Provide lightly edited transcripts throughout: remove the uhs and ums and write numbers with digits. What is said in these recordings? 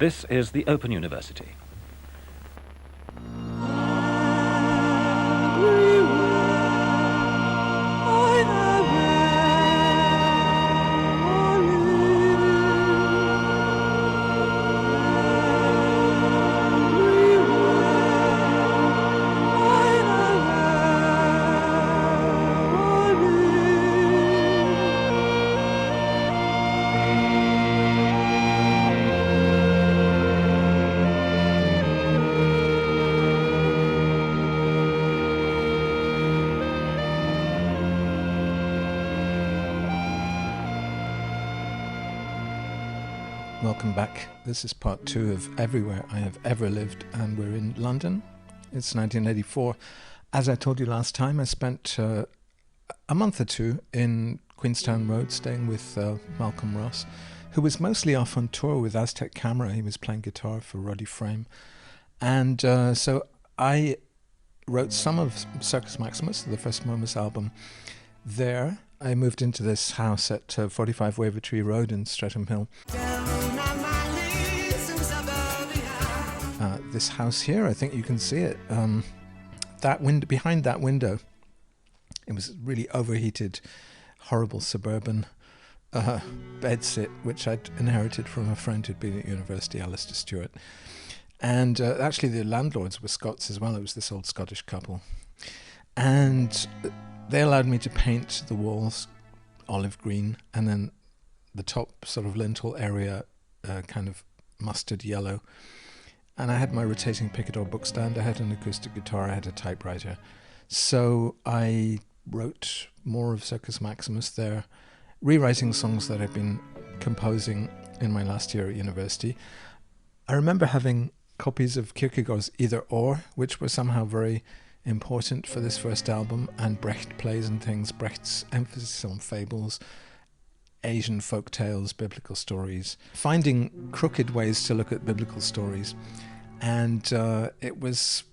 This is the Open University. Welcome back. This is part 2 of Everywhere I Have Ever Lived, and we're in London. It's 1984. As I told you last time, I spent a month or two in Queenstown Road staying with Malcolm Ross, who was mostly off on tour with Aztec Camera. He was playing guitar for Roddy Frame. And so I wrote some of Circus Maximus, the first Momus album, there. I moved into this house at 45 Wavertree Road in Streatham Hill. This house here, I think you can see it. That window, behind that window, it was really overheated, horrible suburban bedsit, which I'd inherited from a friend who'd been at university, Alistair Stewart. And actually the landlords were Scots as well. It was this old Scottish couple. And they allowed me to paint the walls olive green, and then the top sort of lintel area kind of mustard yellow. And I had my rotating Picador bookstand, I had an acoustic guitar, I had a typewriter. So I wrote more of Circus Maximus there, rewriting songs that I'd been composing in my last year at university. I remember having copies of Kierkegaard's Either Or, which were somehow very important for this first album, and Brecht plays and things, Brecht's emphasis on fables, Asian folk tales, biblical stories, finding crooked ways to look at biblical stories. And it was,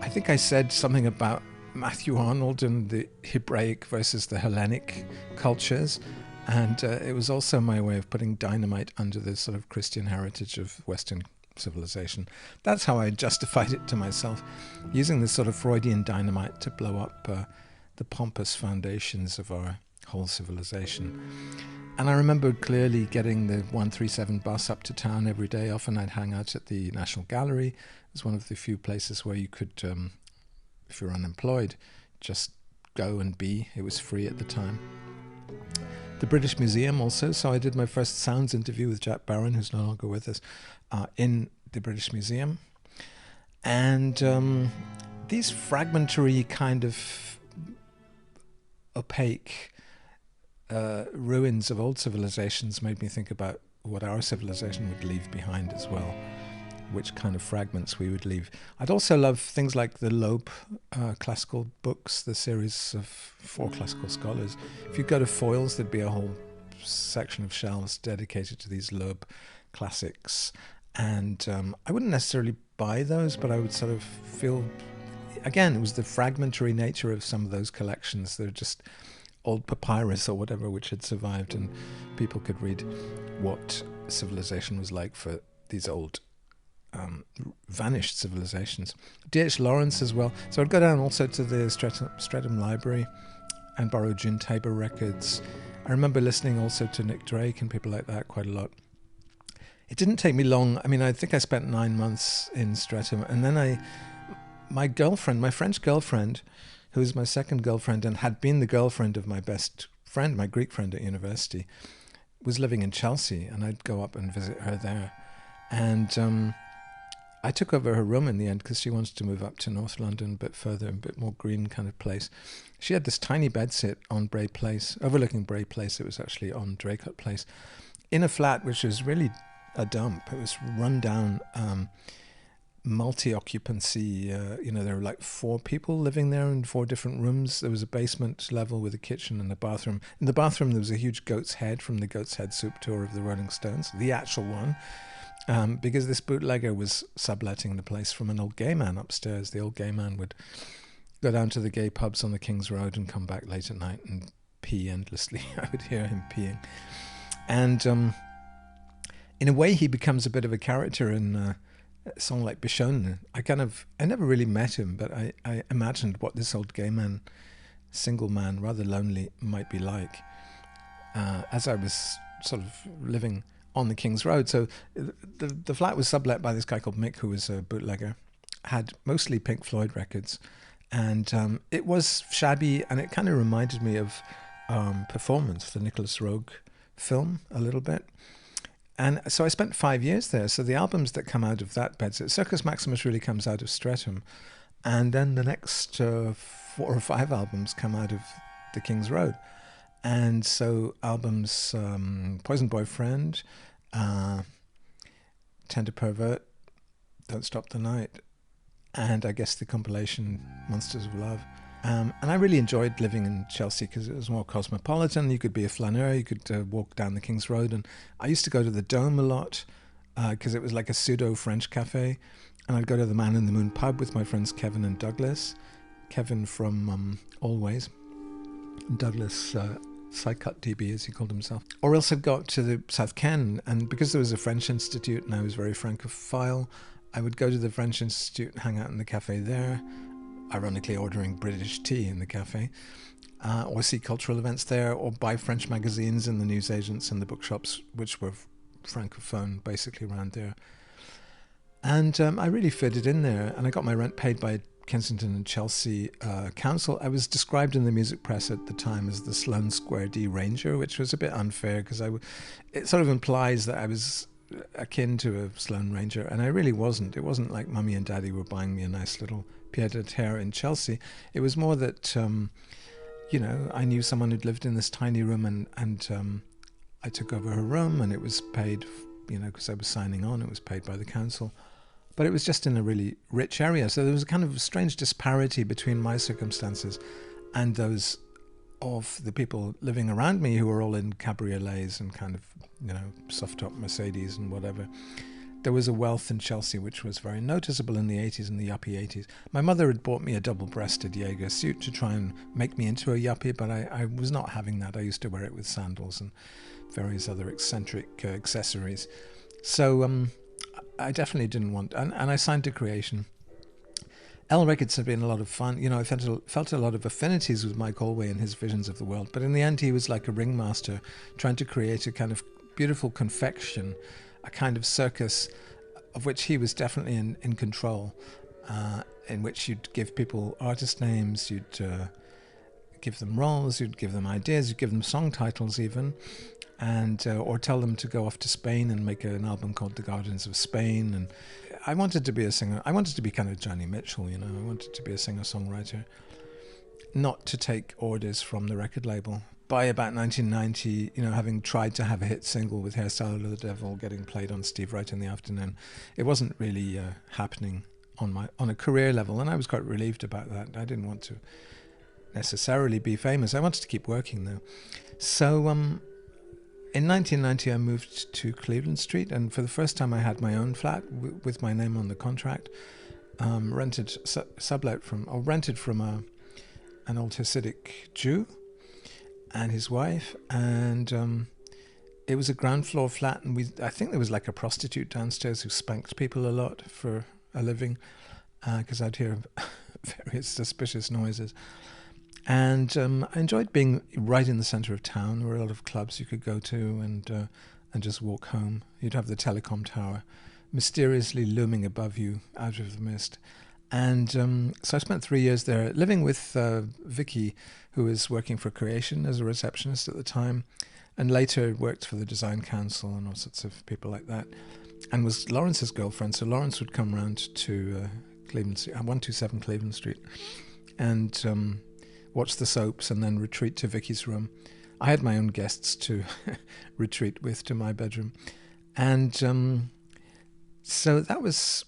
I think I said something about Matthew Arnold and the Hebraic versus the Hellenic cultures. And it was also my way of putting dynamite under the sort of Christian heritage of Western civilization. That's how I justified it to myself, using this sort of Freudian dynamite to blow up the pompous foundations of our whole civilization. And I remember clearly getting the 137 bus up to town every day. Often I'd hang out at the National Gallery. It was one of the few places where you could, if you're unemployed, just go and be. It was free at the time. The British Museum also. So I did my first Sounds interview with Jack Barron, who's no longer with us, in the British Museum. And these fragmentary kind of opaque ruins of old civilizations made me think about what our civilization would leave behind as well, which kind of fragments we would leave. I'd also love things like the Loeb classical books, the series of 4 classical scholars. If you go to Foyles, there'd be a whole section of shelves dedicated to these Loeb classics. And I wouldn't necessarily buy those, but I would sort of feel, again, it was the fragmentary nature of some of those collections. They're just old papyrus or whatever which had survived, and people could read what civilization was like for these old vanished civilizations. D.H. Lawrence as well. So I'd go down also to the Streatham Library and borrow June Tabor records. I remember listening also to Nick Drake and people like that quite a lot. It didn't take me long. I mean, I think I spent 9 months in Streatham, and then my French girlfriend, who was my second girlfriend and had been the girlfriend of my best friend, my Greek friend at university, was living in Chelsea, and I'd go up and visit her there. And I took over her room in the end because she wanted to move up to North London, a bit further, a bit more green kind of place. She had this tiny bedsit on Bray Place, overlooking Bray Place. It was actually on Draycott Place, in a flat which was really a dump. It was run down, multi-occupancy, there were like 4 people living there in 4 different rooms. There was a basement level with a kitchen and a bathroom. In the bathroom there was a huge goat's head from the Goat's Head Soup tour of the Rolling Stones, the actual one, because this bootlegger was subletting the place from an old gay man upstairs. The old gay man would go down to the gay pubs on the King's Road and come back late at night and pee endlessly. I would hear him peeing. And in a way, he becomes a bit of a character in a song like Bishon. I never really met him, but I imagined what this old gay man, single man, rather lonely, might be like as I was sort of living on the King's Road. So the flat was sublet by this guy called Mick, who was a bootlegger, had mostly Pink Floyd records, and it was shabby, and it kind of reminded me of Performance, the Nicholas Roeg film, a little bit. And so I spent 5 years there. So the albums that come out of that bedsit, Circus Maximus really comes out of Streatham. And then the next 4 or 5 albums come out of the King's Road. And so albums, Poison Boyfriend, Tender Pervert, Don't Stop the Night, and I guess the compilation Monsters of Love. And I really enjoyed living in Chelsea because it was more cosmopolitan. You could be a flaneur, you could walk down the King's Road. And I used to go to the Dome a lot because it was like a pseudo-French cafe. And I'd go to the Man in the Moon pub with my friends Kevin and Douglas. Kevin from Always. And Douglas, Psycut DB as he called himself. Or else I'd go up to the South Ken. And because there was a French Institute and I was very Francophile, I would go to the French Institute and hang out in the cafe there, ironically ordering British tea in the cafe, or see cultural events there, or buy French magazines in the newsagents and the bookshops, which were francophone basically around there. And I really fitted in there, and I got my rent paid by Kensington and Chelsea Council. I was described in the music press at the time as the Sloane Square D Ranger, which was a bit unfair because it sort of implies that I was akin to a Sloane Ranger, and I really wasn't. It wasn't like Mummy and Daddy were buying me a nice little pied-à-terre in Chelsea. It was more that, I knew someone who'd lived in this tiny room, and I took over her room, and it was paid, because I was signing on, it was paid by the council. But it was just in a really rich area. So there was a kind of strange disparity between my circumstances and those of the people living around me who were all in cabriolets and kind of, soft-top Mercedes and whatever. There was a wealth in Chelsea which was very noticeable in the 80s and the yuppie 80s. My mother had bought me a double-breasted Jaeger suit to try and make me into a yuppie, but I was not having that. I used to wear it with sandals and various other eccentric accessories. So I definitely didn't want... And I signed to Creation. L Records had been a lot of fun. I felt a lot of affinities with Mike Allway and his visions of the world. But in the end, he was like a ringmaster trying to create a kind of beautiful confection, a kind of circus of which he was definitely in control, in which you'd give people artist names, you'd give them roles, you'd give them ideas, you'd give them song titles even, and or tell them to go off to Spain and make an album called The Gardens of Spain. And I wanted to be a singer. I wanted to be kind of Johnny Mitchell, I wanted to be a singer-songwriter, not to take orders from the record label. By about 1990, having tried to have a hit single with Hairstyle of the Devil getting played on Steve Wright in the Afternoon, it wasn't really happening on a career level, and I was quite relieved about that. I didn't want to necessarily be famous. I wanted to keep working though. So in 1990, I moved to Cleveland Street, and for the first time I had my own flat with my name on the contract, rented from an old Hasidic Jew and his wife, and it was a ground floor flat, and I think there was like a prostitute downstairs who spanked people a lot for a living, because I'd hear various suspicious noises. And I enjoyed being right in the centre of town. There were a lot of clubs you could go to and just walk home. You'd have the telecom tower mysteriously looming above you out of the mist. And so I spent 3 years there living with Vicky, who was working for Creation as a receptionist at the time, and later worked for the Design Council and all sorts of people like that, and was Lawrence's girlfriend. So Lawrence would come round to Cleveland Street, 127 Cleveland Street, and watch the soaps and then retreat to Vicky's room. I had my own guests to retreat with to my bedroom. And so that was,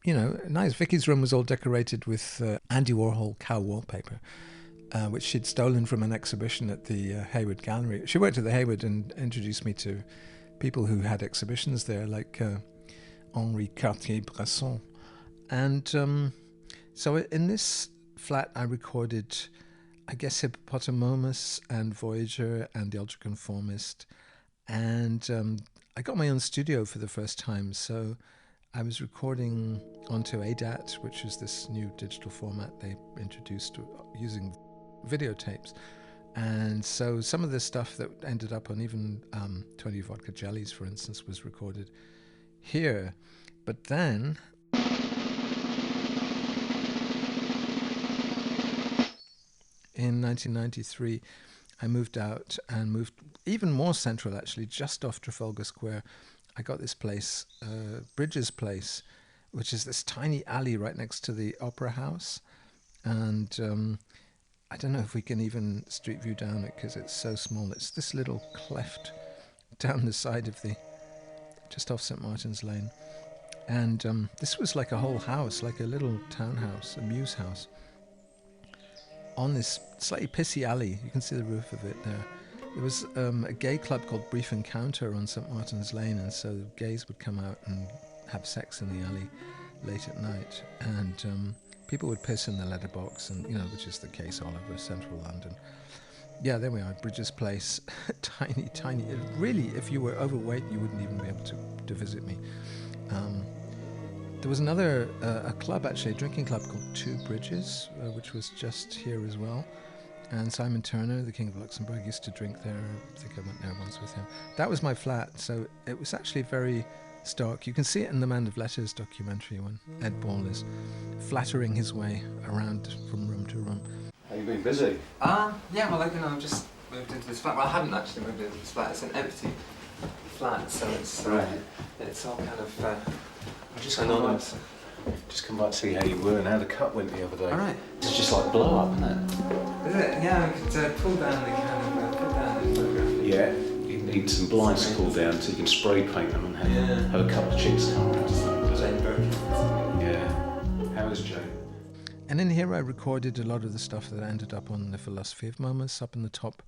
nice. Vicky's room was all decorated with Andy Warhol cow wallpaper, which she'd stolen from an exhibition at the Hayward Gallery. She worked at the Hayward and introduced me to people who had exhibitions there, like Henri Cartier-Bresson. And so in this flat, I recorded, I guess, Lecturer Momus and Voyager and The Ultraconformist, and I got my own studio for the first time, so I was recording onto ADAT, which is this new digital format they introduced using videotapes. And so some of the stuff that ended up on even 20 Vodka Jellies, for instance, was recorded here. But then in 1993, I moved out and moved even more central, actually, just off Trafalgar Square. I got this place, Bridges Place, which is this tiny alley right next to the Opera House. And I don't know if we can even street view down it because it's so small. It's this little cleft down the side of just off St. Martin's Lane. And this was like a whole house, like a little townhouse, a mews house, on this slightly pissy alley. You can see the roof of it there. There was a gay club called Brief Encounter on St. Martin's Lane, and so gays would come out and have sex in the alley late at night. And people would piss in the letterbox, and which is the case all over central London. Yeah, there we are, Bridges Place. Tiny. Really, if you were overweight, you wouldn't even be able to visit me. There was another, a club actually, a drinking club called Two Bridges, which was just here as well. And Simon Turner, the King of Luxembourg, used to drink there. I think I went there once with him. That was my flat, so it was actually very stark. You can see it in the Man of Letters documentary when Ed Ball is flattering his way around from room to room. Have you been busy? Yeah, well, I've just moved into this flat. Well, I haven't actually moved into this flat. It's an empty flat, so it's it's all kind of Just come back to see how you were and how the cut went the other day. all right. It's just like blow up, isn't it? Is it? Yeah, we could pull down the kind of put down the photograph. Yeah. You need some blinds to pull down so you can spray paint them and have a couple of chicks come around. Jane Birkin. Yeah. How is Jane? And in here I recorded a lot of the stuff that ended up on the Philosophy of Momus, up in the top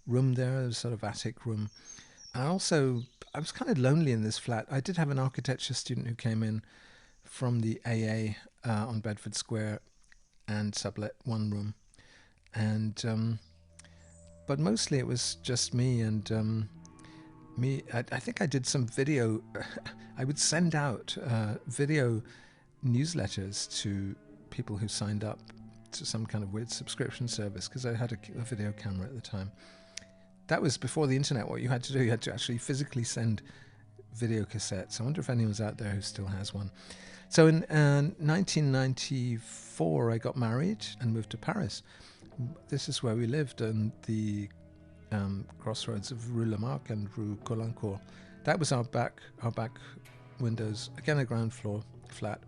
room there, a sort of attic room. And I was kind of lonely in this flat. I did have an architecture student who came in from the AA on Bedford Square and sublet one room. And but mostly it was just me and I think I did some video. I would send out video newsletters to people who signed up to some kind of weird subscription service because I had a video camera at the time. That was before the internet. What you had to do, you had to actually physically send video cassettes. I wonder if anyone's out there who still has one. So in 1994, I got married and moved to Paris. This is where we lived on the crossroads of Rue Lamarck and Rue Caulaincourt. That was our back windows. Again, a ground floor flat.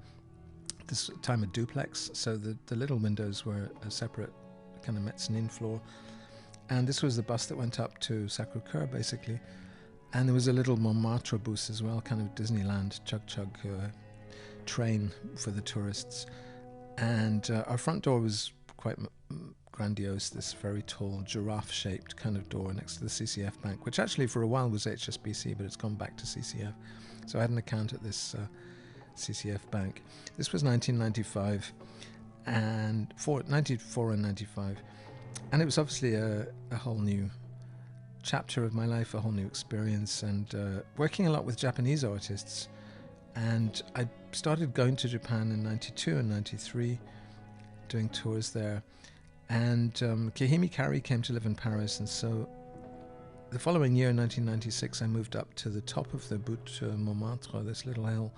This time a duplex, so the little windows were a separate kind of mezzanine floor. And this was the bus that went up to Sacre-Cœur, basically. And there was a little Montmartre bus as well, kind of Disneyland chug-chug train for the tourists. And our front door was quite grandiose, this very tall giraffe-shaped kind of door next to the CCF Bank, which actually for a while was HSBC, but it's gone back to CCF. So I had an account at this CCF Bank. This was 1995, and 94 and 95. And it was obviously a whole new chapter of my life, a whole new experience, and working a lot with Japanese artists. And I started going to Japan in 92 and 93, doing tours there. And Kihimi Kari came to live in Paris, and so the following year, 1996, I moved up to the top of the Butte Montmartre, this little hill,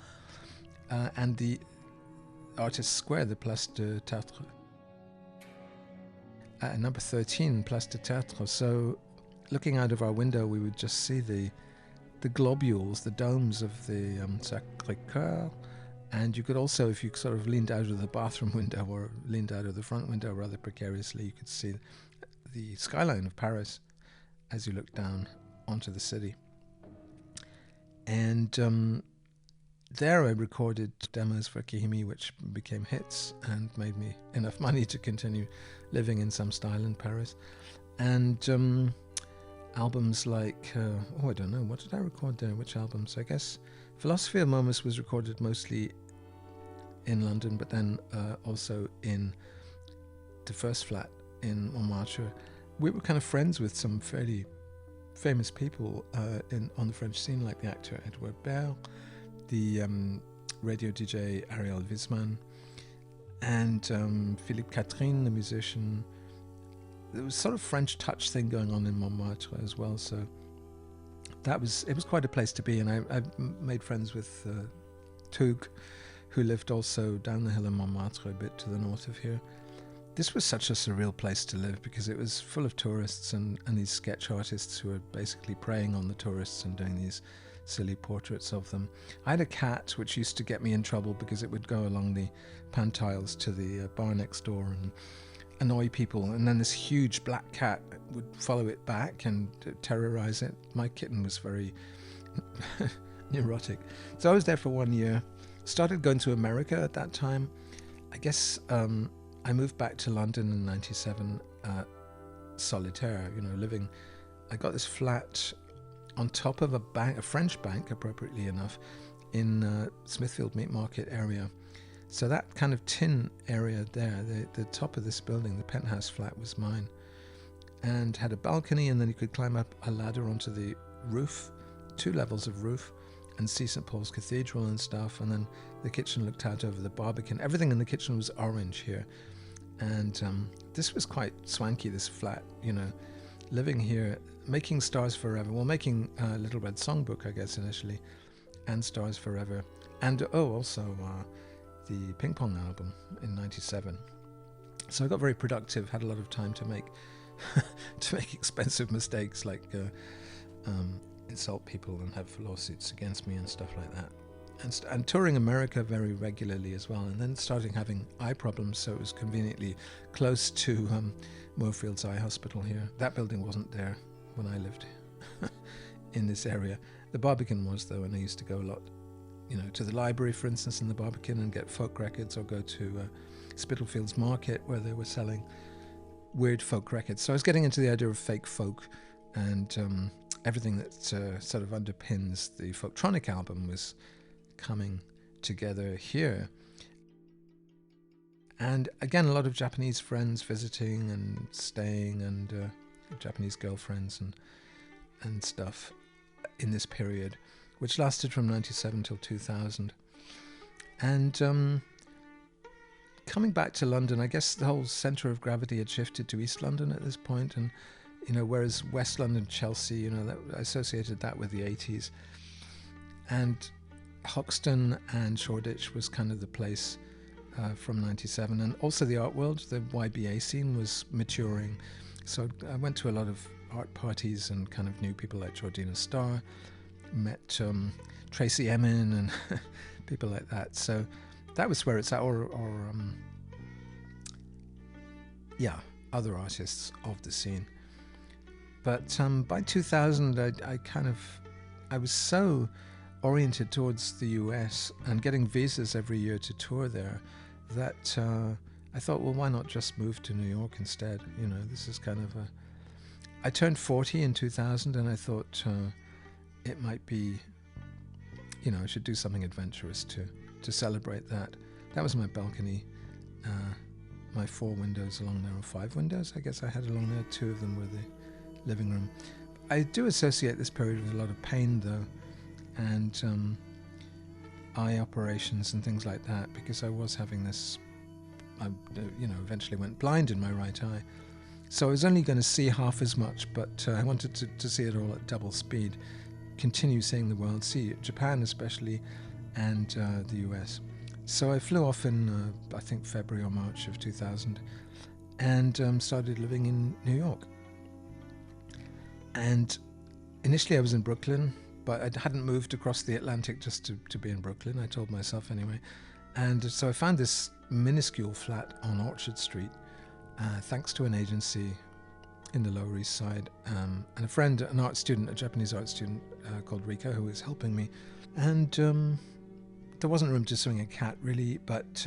and the Artists' Square, the Place de Tertre. Number 13, Place de Tertre. So looking out of our window, we would just see the globules, the domes of the Sacré-Cœur. And you could also, if you sort of leaned out of the bathroom window or leaned out of the front window rather precariously, you could see the skyline of Paris as you looked down onto the city. And there I recorded demos for Kihimi, which became hits and made me enough money to continue living in some style in Paris. And albums like, I don't know, what did I record there? Which albums? I guess Philosophy of Momus was recorded mostly in London, but then also in the first flat in Montmartre. We were kind of friends with some fairly famous people on the French scene, like the actor Edouard Baird, the radio DJ Ariel Wiesmann, and Philippe Catherine, the musician. There was sort of French touch thing going on in Montmartre as well, so it was quite a place to be. And I made friends with Tug, who lived also down the hill in Montmartre, a bit to the north of here. This was such a surreal place to live because it was full of tourists and these sketch artists who were basically preying on the tourists and doing these silly portraits of them. I had a cat which used to get me in trouble because it would go along the pantiles to the bar next door and annoy people, and then this huge black cat would follow it back and terrorize it. My kitten was very neurotic. So I was there for 1 year. Started going to America at that time. I guess I moved back to London in 97, solitaire, living. I got this flat on top of a bank, a French bank, appropriately enough, in Smithfield Meat Market area. So that kind of tin area there, the top of this building, the penthouse flat, was mine, and had a balcony, and then you could climb up a ladder onto the roof, 2 levels of roof, and see St. Paul's Cathedral and stuff. And then the kitchen looked out over the Barbican. Everything in the kitchen was orange here, and this was quite swanky, this flat, living here, making Stars Forever, making Little Red Songbook, I guess, initially, and Stars Forever, and also the Ping Pong album in 97. So I got very productive, had a lot of time to make expensive mistakes like insult people and have lawsuits against me and stuff like that, and touring America very regularly as well, and then starting having eye problems, so it was conveniently close to Moorfields Eye Hospital here. That building wasn't there when I lived in this area. The Barbican was, though, and I used to go a lot to the library, for instance, in the Barbican, and get folk records, or go to Spitalfields Market where they were selling weird folk records. So I was getting into the idea of fake folk, and everything that sort of underpins the Folktronic album was coming together here. And again, a lot of Japanese friends visiting and staying, and Japanese girlfriends and stuff in this period, which lasted from 97 till 2000. And coming back to London, I guess the whole centre of gravity had shifted to East London at this point, and whereas West London, Chelsea, that, I associated that with the 80s. And Hoxton and Shoreditch was kind of the place from 97, and also the art world, the YBA scene was maturing. So I went to a lot of art parties and kind of knew people like Georgina Starr, met Tracy Emin and people like that. So that was where it's at, or other artists of the scene. But by 2000, I was so oriented towards the US and getting visas every year to tour there that I thought, well, why not just move to New York instead? This is kind of I turned 40 in 2000, and I thought it might be, I should do something adventurous to celebrate that. That was my balcony, my 4 windows along there, or 5 windows, I guess I had along there. 2 of them were the living room. I do associate this period with a lot of pain, though, and eye operations and things like that, because I was having this, I eventually went blind in my right eye. So I was only going to see half as much, but I wanted to see it all at double speed, continue seeing the world, see Japan especially, and the US. So I flew off in, I think, February or March of 2000, and started living in New York. And initially I was in Brooklyn, but I hadn't moved across the Atlantic just to be in Brooklyn, I told myself anyway. And so I found this minuscule flat on Orchard Street, thanks to an agency in the Lower East Side, and a friend, an art student, a Japanese art student called Rika, who was helping me. And there wasn't room to swing a cat, really, but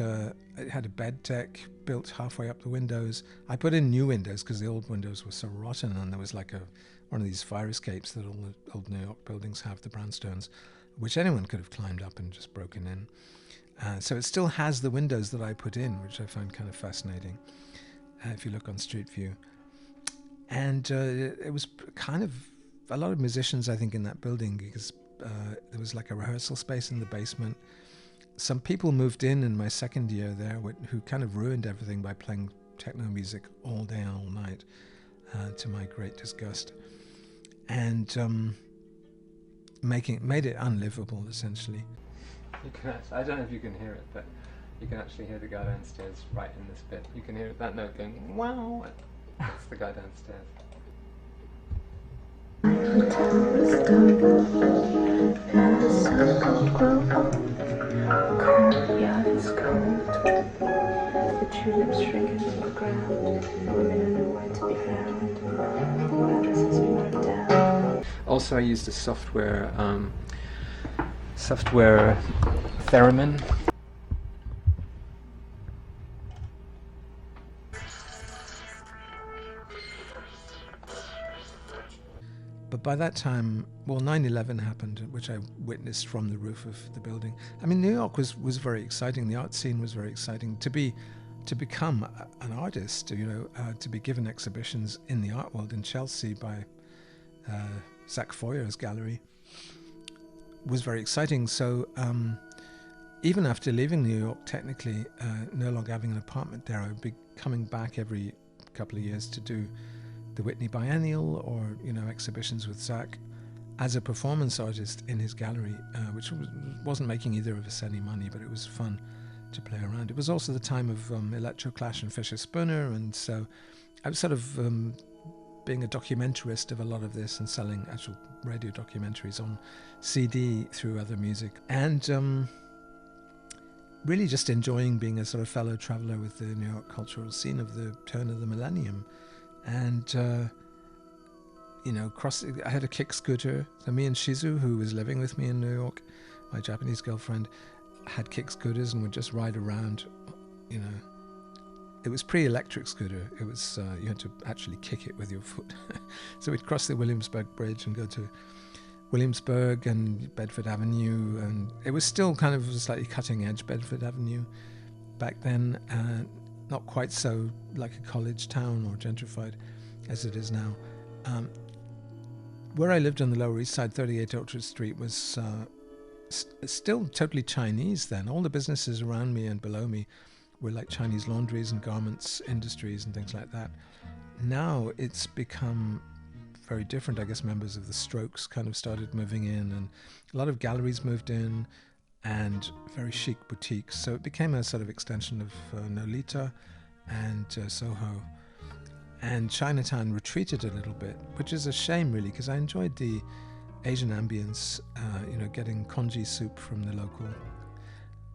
it had a bed deck built halfway up the windows. I put in new windows because the old windows were so rotten, and there was like one of these fire escapes that all the old New York buildings have, the brownstones, which anyone could have climbed up and just broken in. So it still has the windows that I put in, which I find kind of fascinating, if you look on Street View. And it was kind of a lot of musicians, I think, in that building, because there was like a rehearsal space in the basement. Some people moved in my second year there who kind of ruined everything by playing techno music all day and all night, to my great disgust, and made it unlivable, essentially. You can actually, I don't know if you can hear it, but you can actually hear the guy downstairs right in this bit. You can hear that note going, wow! That's the guy downstairs. The towers go, and the sun will grow. Courtyard is cold. The tulips shrink into the ground. The women are nowhere to be found. The address has been written down. Also, I used a software theremin. But by that time, well, 9/11 happened, which I witnessed from the roof of the building. I mean, New York was very exciting. The art scene was very exciting. To become an artist, to be given exhibitions in the art world in Chelsea by Zach Foyer's gallery was very exciting. So even after leaving New York, technically, no longer having an apartment there, I would be coming back every couple of years to do the Whitney Biennial or exhibitions with Zach as a performance artist in his gallery, which wasn't making either of us any money, but it was fun to play around. It was also the time of Electroclash and Fisher Spooner, and so I was sort of being a documentarist of a lot of this and selling actual radio documentaries on CD through other music, and really just enjoying being a sort of fellow traveller with the New York cultural scene of the turn of the millennium. And I had a kick scooter. So me and Shizu, who was living with me in New York, my Japanese girlfriend, had kick scooters and would just ride around. It was pre-electric scooter. It was you had to actually kick it with your foot. So we'd cross the Williamsburg Bridge and go to Williamsburg and Bedford Avenue, and it was still kind of slightly cutting edge Bedford Avenue back then. Not quite so like a college town or gentrified as it is now. Where I lived on the Lower East Side, 38 Orchard Street, was still totally Chinese then. All the businesses around me and below me were like Chinese laundries and garments industries and things like that. Now it's become very different. I guess members of the Strokes kind of started moving in, and a lot of galleries moved in, and very chic boutiques. So it became a sort of extension of Nolita and Soho. And Chinatown retreated a little bit, which is a shame really, because I enjoyed the Asian ambience, getting congee soup from the local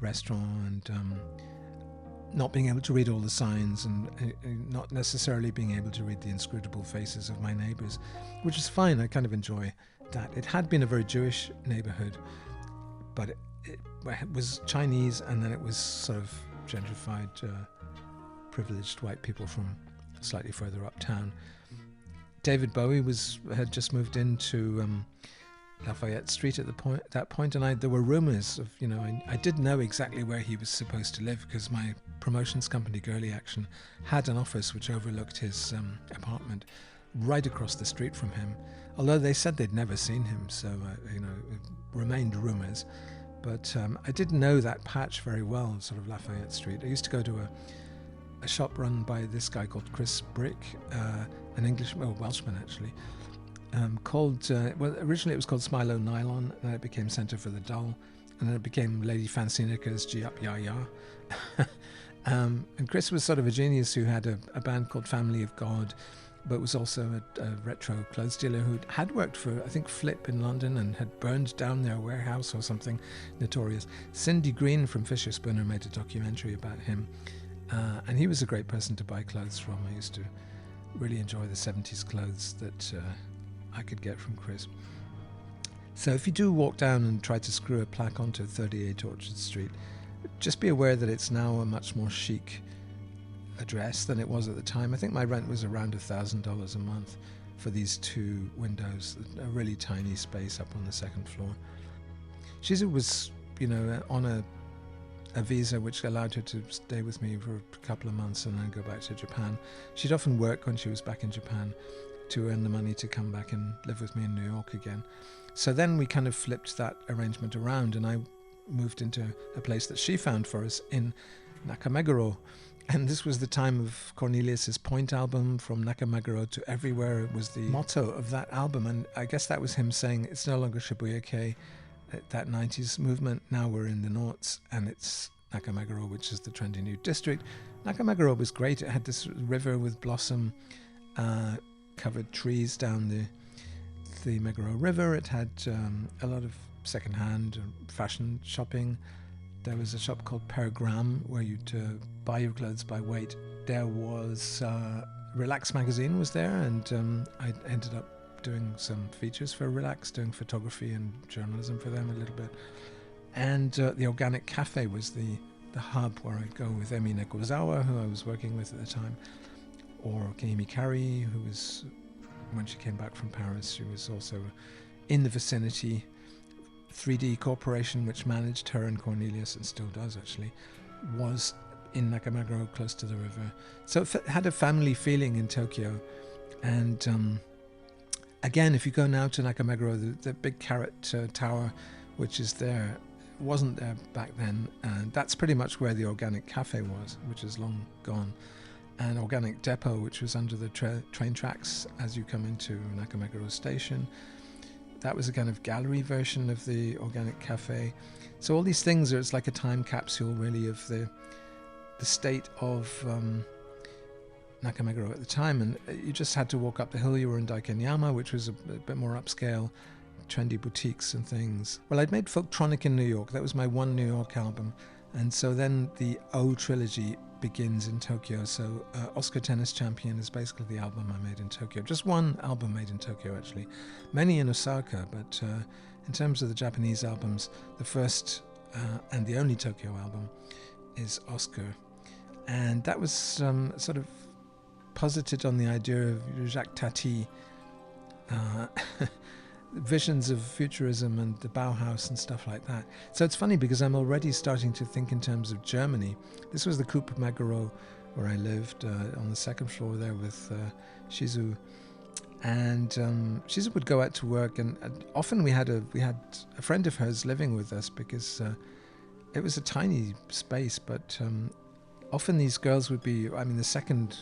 restaurant, and not being able to read all the signs, and not necessarily being able to read the inscrutable faces of my neighbours, which is fine. I kind of enjoy that. It had been a very Jewish neighbourhood, but it was Chinese, and then it was sort of gentrified, privileged white people from slightly further uptown. David Bowie had just moved into Lafayette Street at that point, and there were rumours of, I didn't know exactly where he was supposed to live, because my promotions company, Girly Action, had an office which overlooked his apartment right across the street from him, although they said they'd never seen him, so it remained rumours. But I didn't know that patch very well, sort of Lafayette Street. I used to go to a shop run by this guy called Chris Brick, an Welshman actually, originally it was called Smilo Nylon, and then it became Centre for the Dull, and then it became Lady Fancy Knickers, G Up Ya Ya. And Chris was sort of a genius who had a band called Family of God, but was also a retro clothes dealer who had worked for, I think, Flip in London, and had burned down their warehouse or something notorious. Cindy Green from Fisher Spooner made a documentary about him, and he was a great person to buy clothes from. I used to really enjoy the 70s clothes that I could get from Chris. So if you do walk down and try to screw a plaque onto 38 Orchard Street, just be aware that it's now a much more chic address than it was at the time. I think my rent was around $1,000 a month for these two windows, a really tiny space up on the second floor. Shizu was, on a visa which allowed her to stay with me for a couple of months and then go back to Japan. She'd often work when she was back in Japan, to earn the money to come back and live with me in New York again. So then we kind of flipped that arrangement around, and I moved into a place that she found for us in Nakameguro. And this was the time of Cornelius's Point album, From Nakameguro to Everywhere. It was the motto of that album, and I guess that was him saying it's no longer Shibuya-kei, that 90s movement. Now we're in the noughts, and it's Nakameguro, which is the trendy new district. Nakameguro was great. It had this river with blossom covered trees down the Meguro River. It had a lot of second-hand fashion shopping. There was a shop called Per Gram where you'd buy your clothes by weight. There was Relax magazine was there, and I ended up doing some features for Relax, doing photography and journalism for them a little bit. And the Organic Cafe was the hub where I'd go with Emi Nekozawa, who I was working with at the time, or Kaimi Kari, who was, when she came back from Paris, she was also in the vicinity. 3D Corporation, which managed her and Cornelius, and still does actually, was in Nakameguro, close to the river. So it had a family feeling in Tokyo. And again, if you go now to Nakameguro, the big carrot tower, which is there, wasn't there back then. And that's pretty much where the Organic Cafe was, which is long gone. And Organic Depot, which was under the train tracks as you come into Nakameguro station. That was a kind of gallery version of the Organic Cafe. So all these things it's like a time capsule, really, of the state of Nakameguro at the time. And you just had to walk up the hill. You were in Daikenyama, which was a bit more upscale, trendy boutiques and things. Well, I'd made Folktronic in New York. That was my one New York album. And so then the O trilogy begins in Tokyo. So Oscar Tennis Champion is basically the album I made in Tokyo. Just one album made in Tokyo, actually. Many in Osaka, but in terms of the Japanese albums, the first and the only Tokyo album is Oscar. And that was sort of posited on the idea of Jacques Tati, visions of futurism and the Bauhaus and stuff like that. So it's funny because I'm already starting to think in terms of Germany. This was the Coupe Meguro where I lived on the second floor there with Shizu. And Shizu would go out to work, and often we had a friend of hers living with us because it was a tiny space, but often these girls would be, the second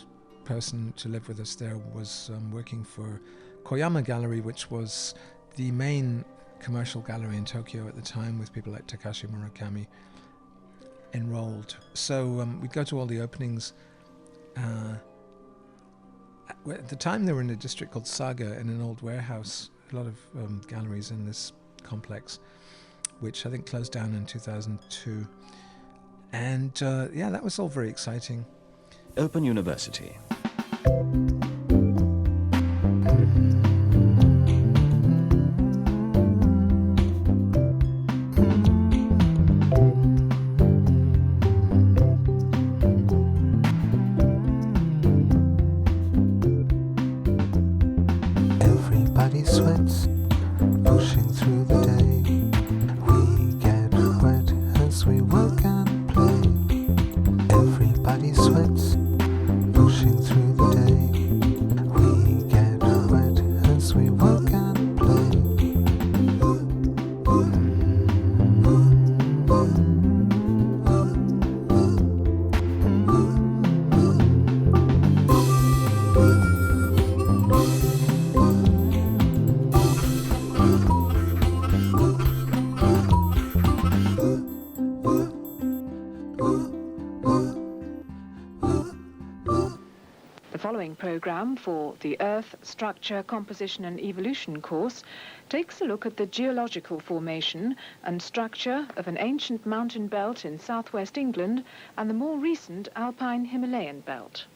person to live with us there was working for Koyama Gallery, which was the main commercial gallery in Tokyo at the time, with people like Takashi Murakami enrolled. So we'd go to all the openings. At the time, they were in a district called Saga, in an old warehouse. A lot of galleries in this complex, which I think closed down in 2002. And that was all very exciting. Open University. Everybody sweats, pushing through the day. We get wet as we work and play. Everybody sweats, pushing through the day. We get wet as we work and play. The following program for the Earth Structure, Composition and Evolution course takes a look at the geological formation and structure of an ancient mountain belt in southwest England and the more recent alpine Himalayan belt.